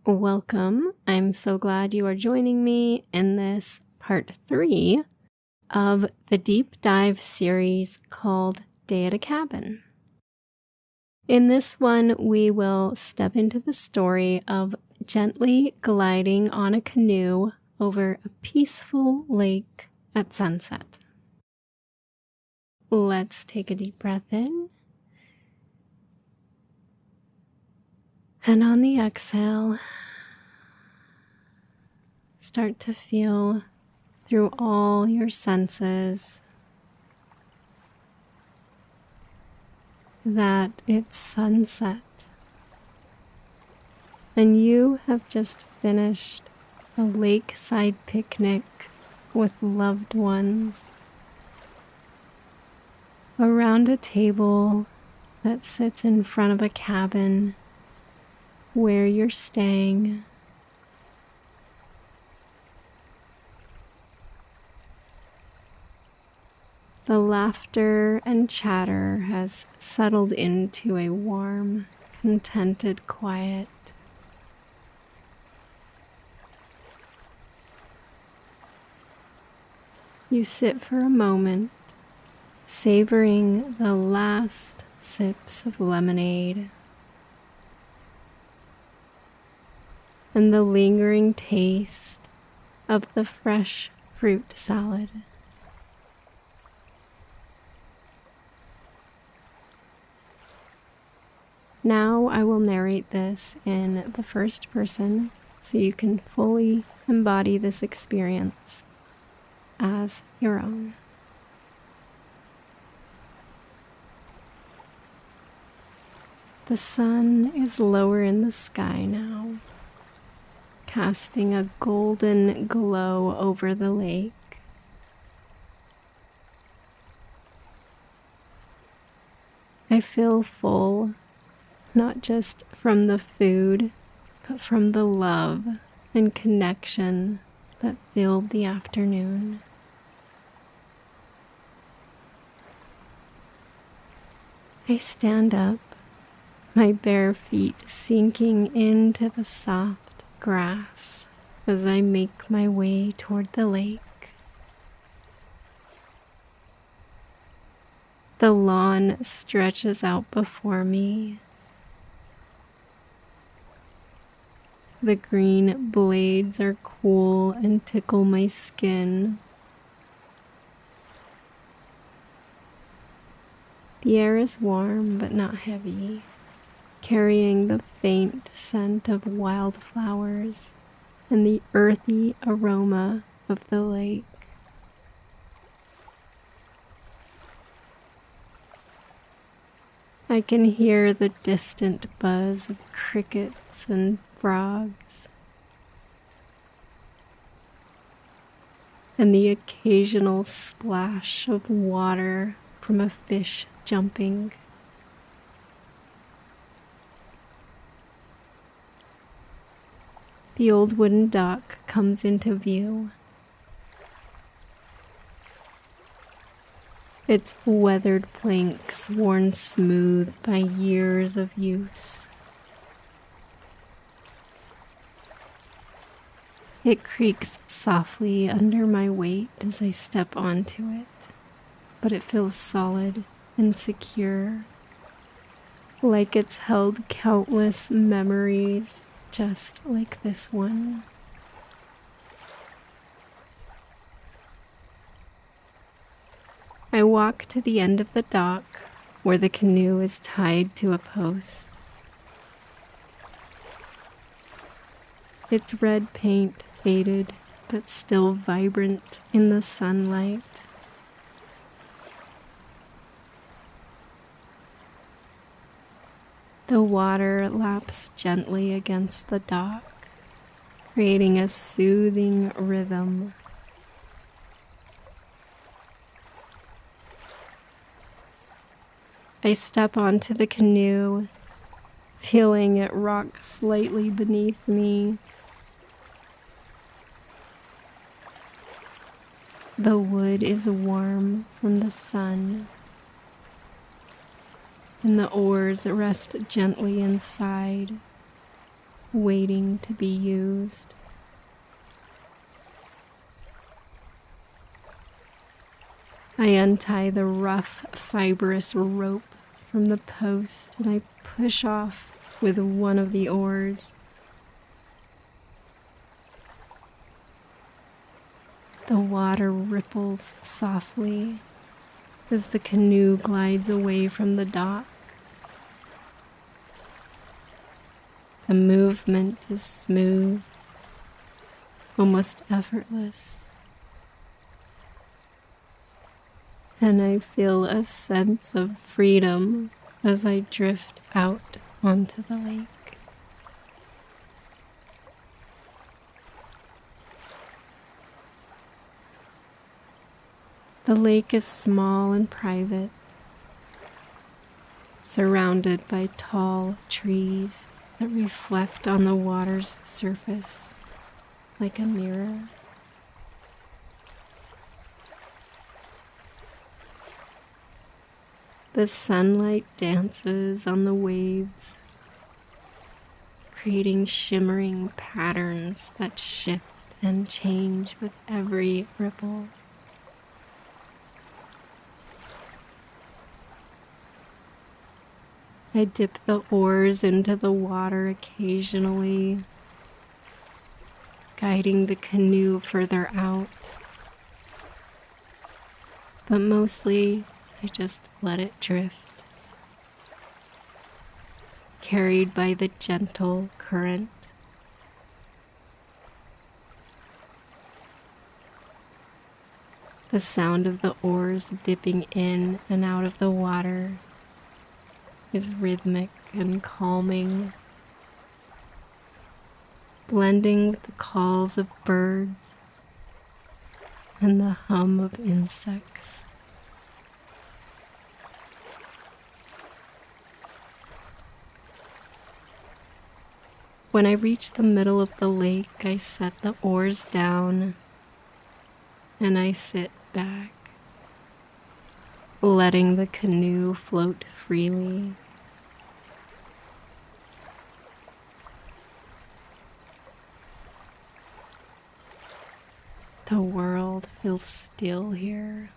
Welcome. I'm so glad you are joining me in this part 3 of the deep dive series called Day at a Cabin. In this one, we will step into the story of gently gliding on a canoe over a peaceful lake at sunset. Let's take a deep breath in. And on the exhale, start to feel through all your senses that it's sunset. And you have just finished a lakeside picnic with loved ones around a table that sits in front of a cabin where you're staying. The laughter and chatter has settled into a warm, contented quiet. You sit for a moment, savoring the last sips of lemonade and the lingering taste of the fresh fruit salad. Now I will narrate this in the first person so you can fully embody this experience as your own. The sun is lower in the sky now, casting a golden glow over the lake. I feel full, not just from the food, but from the love and connection that filled the afternoon. I stand up, my bare feet sinking into the soft grass as I make my way toward the lake. The lawn stretches out before me. The green blades are cool and tickle my skin. The air is warm but not heavy, carrying the faint scent of wildflowers and the earthy aroma of the lake. I can hear the distant buzz of crickets and frogs, and the occasional splash of water from a fish jumping. The old wooden dock comes into view. Its weathered planks worn smooth by years of use. It creaks softly under my weight as I step onto it, but it feels solid and secure, like it's held countless memories just like this one. I walk to the end of the dock where the canoe is tied to a post. Its red paint faded but still vibrant in the sunlight. The water laps gently against the dock, creating a soothing rhythm. I step onto the canoe, feeling it rock slightly beneath me. The wood is warm from the sun, and the oars rest gently inside, waiting to be used. I untie the rough, fibrous rope from the post and I push off with one of the oars. The water ripples softly as the canoe glides away from the dock. The movement is smooth, almost effortless, and I feel a sense of freedom as I drift out onto the lake. The lake is small and private, surrounded by tall trees that reflect on the water's surface like a mirror. The sunlight dances on the waves, creating shimmering patterns that shift and change with every ripple. I dip the oars into the water occasionally, guiding the canoe further out. But mostly, I just let it drift, carried by the gentle current. The sound of the oars dipping in and out of the water is rhythmic and calming, blending with the calls of birds and the hum of insects. When I reach the middle of the lake, I set the oars down and I sit back, letting the canoe float freely. The world feels still here,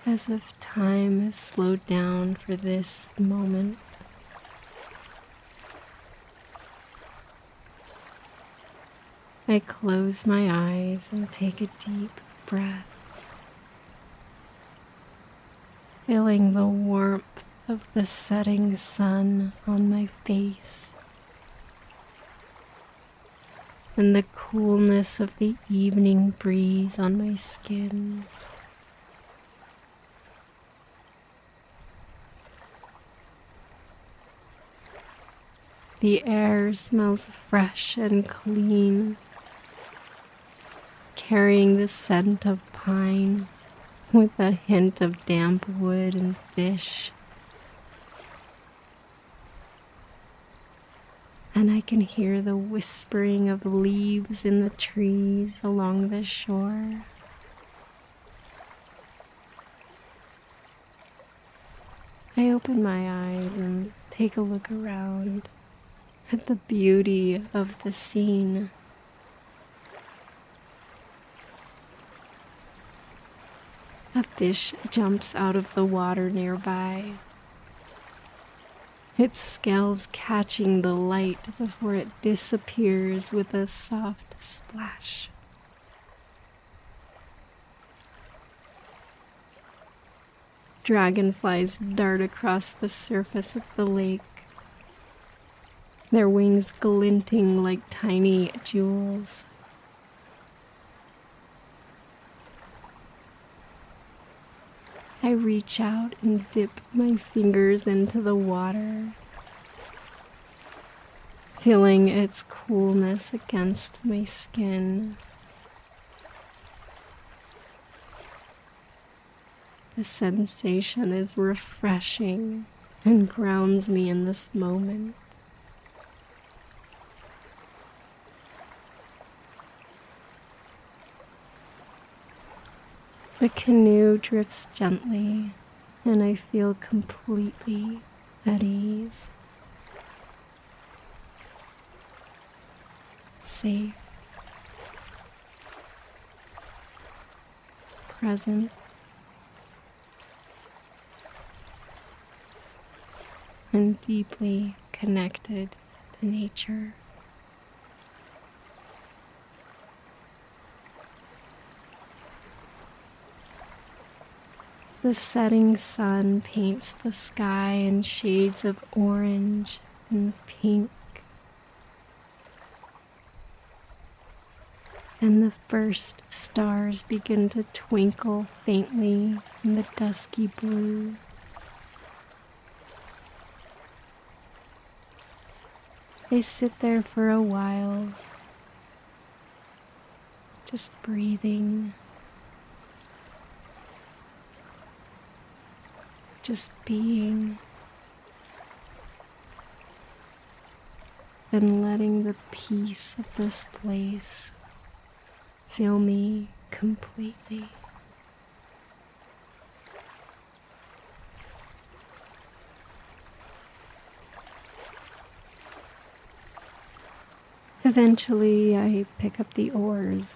as if time has slowed down for this moment. I close my eyes and take a deep breath, feeling the warmth of the setting sun on my face and the coolness of the evening breeze on my skin. The air smells fresh and clean, carrying the scent of pine with a hint of damp wood and fish. And I can hear the whispering of leaves in the trees along the shore. I open my eyes and take a look around at the beauty of the scene. A fish jumps out of the water nearby, its scales catching the light before it disappears with a soft splash. Dragonflies dart across the surface of the lake, their wings glinting like tiny jewels. I reach out and dip my fingers into the water, feeling its coolness against my skin. The sensation is refreshing and grounds me in this moment. The canoe drifts gently, and I feel completely at ease. safe, present, and deeply connected to nature. The setting sun paints the sky in shades of orange and pink, and the first stars begin to twinkle faintly in the dusky blue. I sit there for a while, just breathing, just being, and letting the peace of this place fill me completely. Eventually, I pick up the oars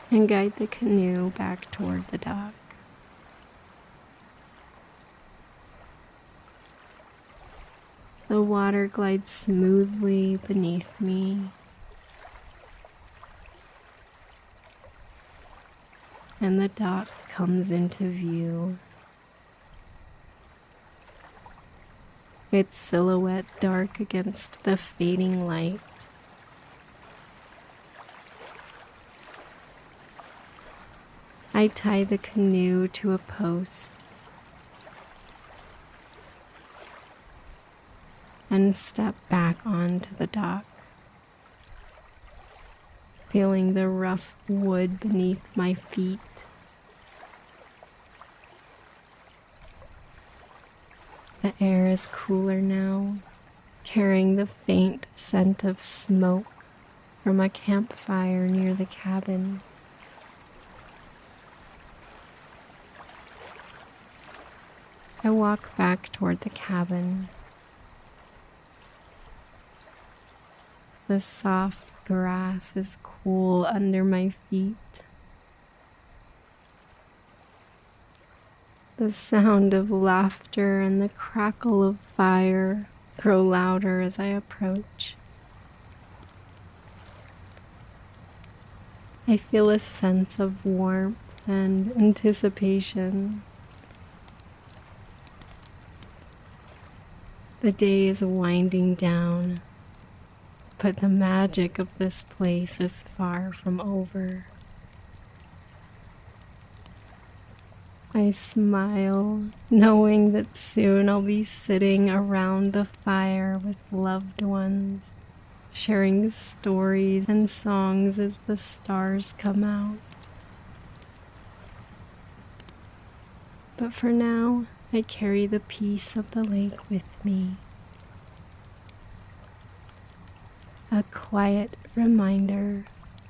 and guide the canoe back toward the dock. The water glides smoothly beneath me, and the dock comes into view. Its silhouette dark against the fading light. I tie the canoe to a post and step back onto the dock, feeling the rough wood beneath my feet. The air is cooler now, carrying the faint scent of smoke from a campfire near the cabin. I walk back toward the cabin. The soft grass is cool under my feet. The sound of laughter and the crackle of fire grow louder as I approach. I feel a sense of warmth and anticipation. The day is winding down, but the magic of this place is far from over. I smile, knowing that soon I'll be sitting around the fire with loved ones, sharing stories and songs as the stars come out. But for now, I carry the peace of the lake with me. A quiet reminder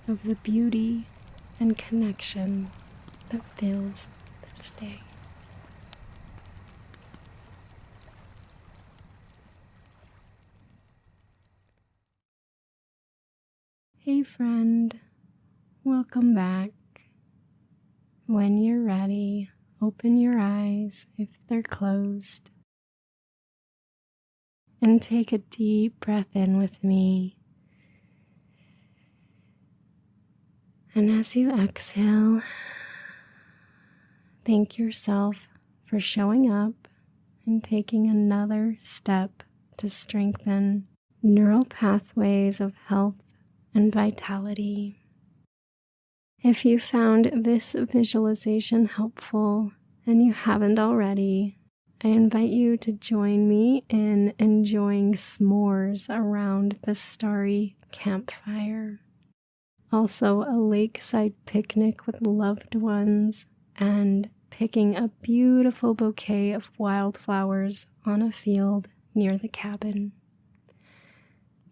of the beauty and connection that fills this day. Hey friend, welcome back. When you're ready, open your eyes if they're closed, and take a deep breath in with me. And as you exhale, thank yourself for showing up and taking another step to strengthen neural pathways of health and vitality. If you found this visualization helpful and you haven't already, I invite you to join me in enjoying s'mores around the starry campfire. Also, a lakeside picnic with loved ones, and picking a beautiful bouquet of wildflowers on a field near the cabin.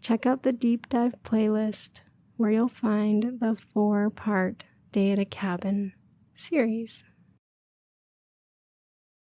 Check out the deep dive playlist where you'll find the 4-part Day at a Cabin series.